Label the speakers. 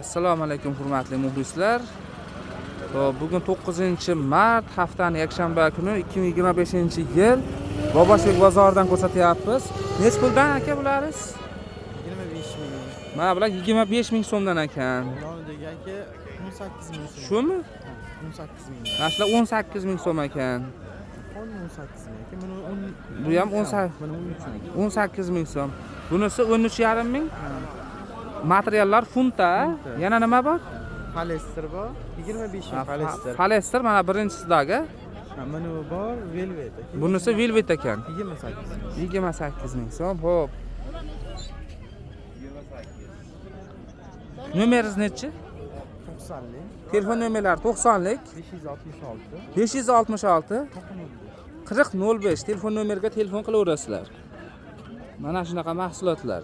Speaker 1: Assalomu alaykum hurmatli muxlislar. Bugun 9-mart haftaning yakshanba kuni 2025-yil Bobosbek bozoridan ko'rsatyapmiz. Nech puldan aka bularingiz?
Speaker 2: 25 ming.
Speaker 1: Mana bular 25 ming so'mdan ekan.
Speaker 2: Yonidagi aka 18 ming so'm.
Speaker 1: Shumi?
Speaker 2: 18 ming.
Speaker 1: Mana shular 18 ming so'm ekan.
Speaker 2: 18 ming aka. Mana
Speaker 1: Bu ham 18 ming so'm. Bunisi 13,5 ming. Materiallar funtda. Yana nima bor?
Speaker 2: Palester bor. 25 ming palester.
Speaker 1: Palester mana birinchisidagi.
Speaker 2: Mana bu bor velvet aka.
Speaker 1: Bunisi velvet ekan.
Speaker 2: 28
Speaker 1: 28
Speaker 2: ming.
Speaker 1: ming so'm. Xo'p. Nomeringiz nechi?
Speaker 2: 90lik.
Speaker 1: Telefon nomerlari 90lik
Speaker 2: 566
Speaker 1: 566 4005 telefon nomeriga telefon qilaverasizlar. Mana shunaqa mahsulotlar.